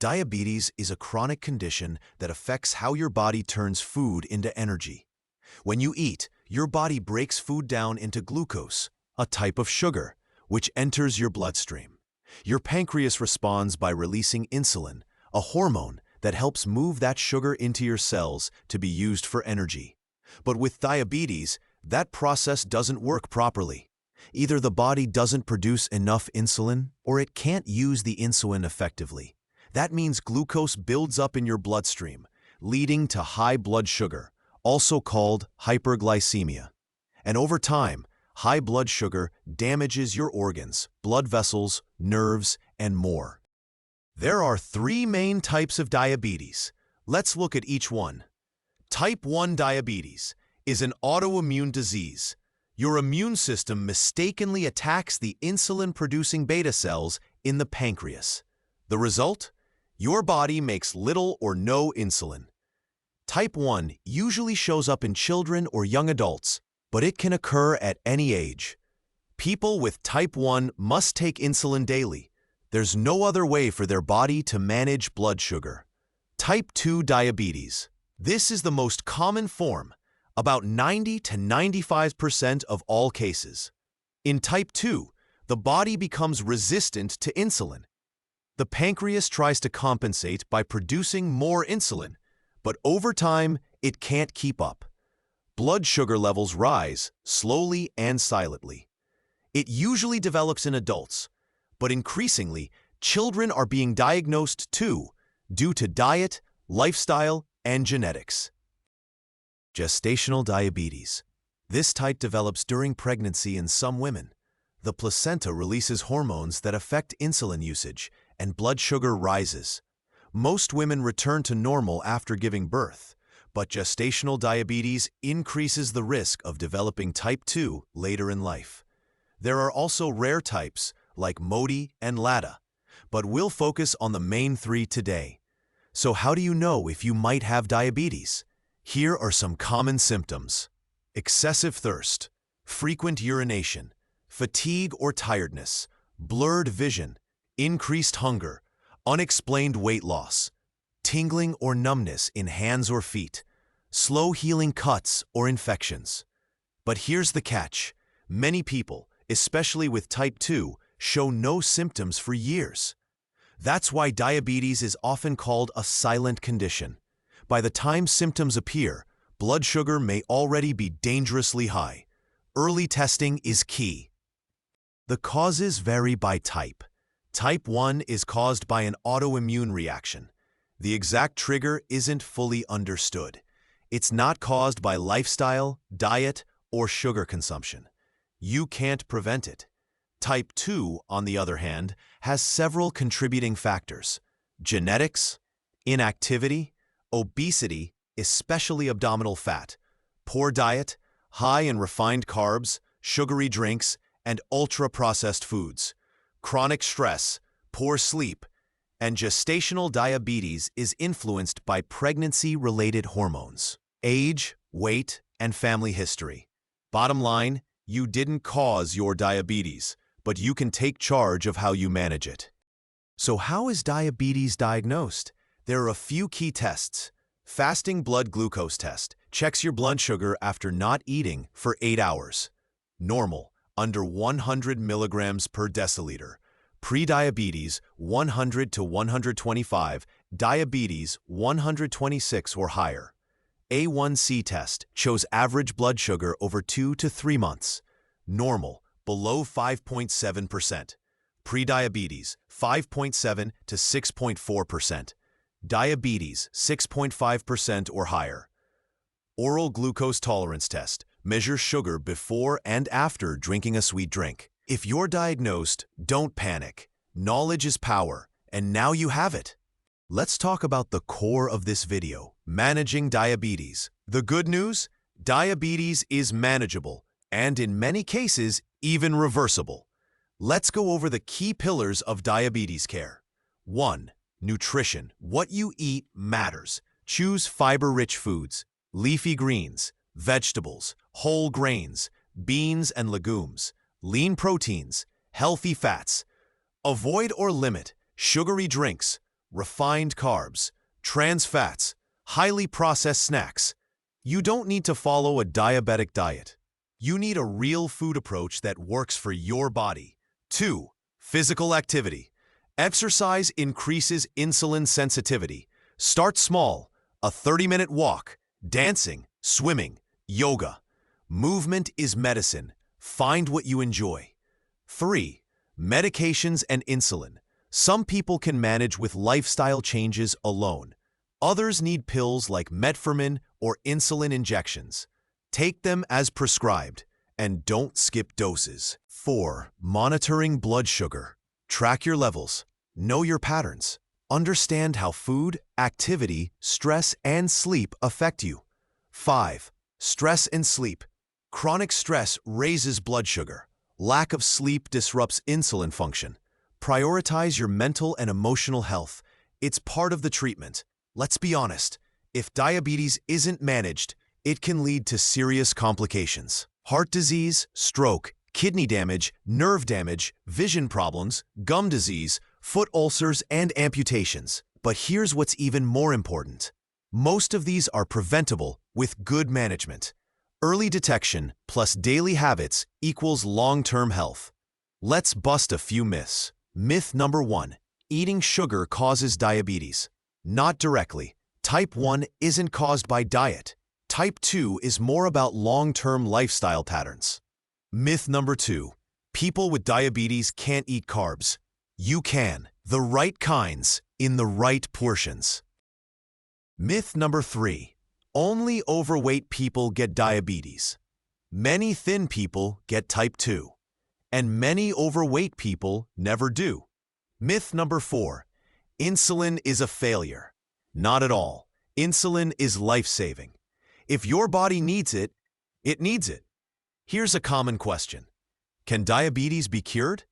Diabetes is a chronic condition that affects how your body turns food into energy. When you eat, your body breaks food down into glucose, a type of sugar, which enters your bloodstream. Your pancreas responds by releasing insulin, a hormone that helps move that sugar into your cells to be used for energy. But with diabetes, that process doesn't work properly. Either the body doesn't produce enough insulin, or it can't use the insulin effectively. That means glucose builds up in your bloodstream, leading to high blood sugar, also called hyperglycemia. And over time, high blood sugar damages your organs, blood vessels, nerves, and more. There are three main types of diabetes. Let's look at each one. Type 1 diabetes is an autoimmune disease. Your immune system mistakenly attacks the insulin-producing beta cells in the pancreas. The result? Your body makes little or no insulin. Type 1 usually shows up in children or young adults, but it can occur at any age. People with type 1 must take insulin daily. There's no other way for their body to manage blood sugar. Type 2 diabetes. This is the most common form, about 90 to 95% of all cases. In type 2, the body becomes resistant to insulin. The pancreas tries to compensate by producing more insulin, but over time, it can't keep up. Blood sugar levels rise, slowly and silently. It usually develops in adults, but increasingly, children are being diagnosed too, due to diet, lifestyle, and genetics. Gestational diabetes. This type develops during pregnancy in some women. The placenta releases hormones that affect insulin usage, and blood sugar rises. Most women return to normal after giving birth, but gestational diabetes increases the risk of developing type 2 later in life. There are also rare types like MODY and LADA, but we'll focus on the main three today. So how do you know if you might have diabetes? Here are some common symptoms: excessive thirst, frequent urination, fatigue or tiredness, blurred vision, increased hunger, unexplained weight loss, tingling or numbness in hands or feet, slow healing cuts or infections. But here's the catch: many people, especially with type 2, show no symptoms for years. That's why diabetes is often called a silent condition. By the time symptoms appear, blood sugar may already be dangerously high. Early testing is key. The causes vary by type. Type 1 is caused by an autoimmune reaction. The exact trigger isn't fully understood. It's not caused by lifestyle, diet, or sugar consumption. You can't prevent it. Type 2, on the other hand, has several contributing factors: genetics, inactivity, obesity, especially abdominal fat, poor diet, high in refined carbs, sugary drinks, and ultra-processed foods, chronic stress, poor sleep, and gestational diabetes is influenced by pregnancy-related hormones, age, weight, and family history. Bottom line, you didn't cause your diabetes, but you can take charge of how you manage it. So how is diabetes diagnosed? There are a few key tests. Fasting blood glucose test checks your blood sugar after not eating for 8 hours. Normal, under 100 milligrams per deciliter. Pre-diabetes, 100 to 125. Diabetes, 126 or higher. A1C test shows average blood sugar over 2 to 3 months. Normal, below 5.7%. Pre-diabetes, 5.7 to 6.4%. Diabetes, 6.5% or higher. Oral glucose tolerance test measures sugar before and after drinking a sweet drink. If you're diagnosed, don't panic. Knowledge is power, and now you have it. Let's talk about the core of this video: managing diabetes. The good news? Diabetes is manageable, and in many cases, even reversible. Let's go over the key pillars of diabetes care. 1. Nutrition. What you eat matters. Choose fiber-rich foods, leafy greens, vegetables, whole grains, beans and legumes, lean proteins, healthy fats. Avoid or limit sugary drinks, refined carbs, trans fats, highly processed snacks. You don't need to follow a diabetic diet. You need a real food approach that works for your body. 2. Physical activity. Exercise increases insulin sensitivity. Start small. A 30-minute walk, dancing, swimming, yoga. Movement is medicine. Find what you enjoy. 3. Medications and insulin. Some people can manage with lifestyle changes alone. Others need pills like metformin or insulin injections. Take them as prescribed, and don't skip doses. 4. Monitoring blood sugar. Track your levels. Know your patterns. Understand how food, activity, stress, and sleep affect you. 5. Stress and sleep. Chronic stress raises blood sugar. Lack of sleep disrupts insulin function. Prioritize your mental and emotional health. It's part of the treatment. Let's be honest, if diabetes isn't managed, it can lead to serious complications. Heart disease, stroke, kidney damage, nerve damage, vision problems, gum disease, foot ulcers, and amputations. But here's what's even more important. Most of these are preventable with good management. Early detection plus daily habits equals long-term health. Let's bust a few myths. Myth number 1. Eating sugar causes diabetes. Not directly. Type 1 isn't caused by diet. Type 2 is more about long-term lifestyle patterns. Myth number 2. People with diabetes can't eat carbs. You can. The right kinds, in the right portions. Myth number 3. Only overweight people get diabetes. Many thin people get type 2. And many overweight people never do. Myth number 4. Insulin is a failure. Not at all. Insulin is life-saving. If your body needs it, it needs it. Here's a common question. Can diabetes be cured?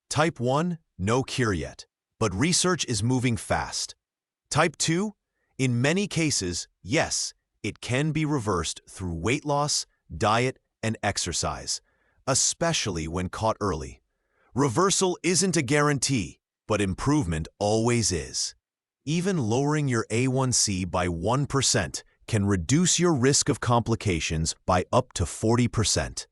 Type 1, no cure yet, but research is moving fast. Type 2, in many cases, yes, it can be reversed through weight loss, diet, and exercise, especially when caught early. Reversal isn't a guarantee, but improvement always is. Even lowering your A1C by 1% can reduce your risk of complications by up to 40%.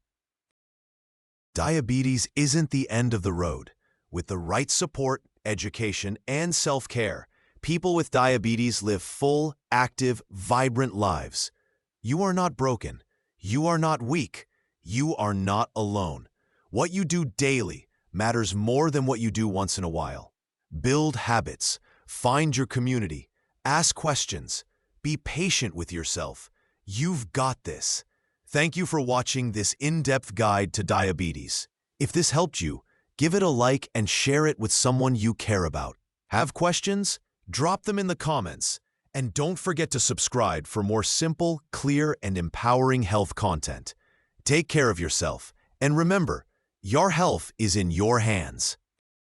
Diabetes isn't the end of the road. With the right support, education, and self-care, people with diabetes live full, active, vibrant lives. You are not broken. You are not weak. You are not alone. What you do daily matters more than what you do once in a while. Build habits. Find your community. Ask questions. Be patient with yourself. You've got this. Thank you for watching this in-depth guide to diabetes. If this helped you, give it a like and share it with someone you care about. Have questions? Drop them in the comments. And don't forget to subscribe for more simple, clear, and empowering health content. Take care of yourself. And remember, your health is in your hands.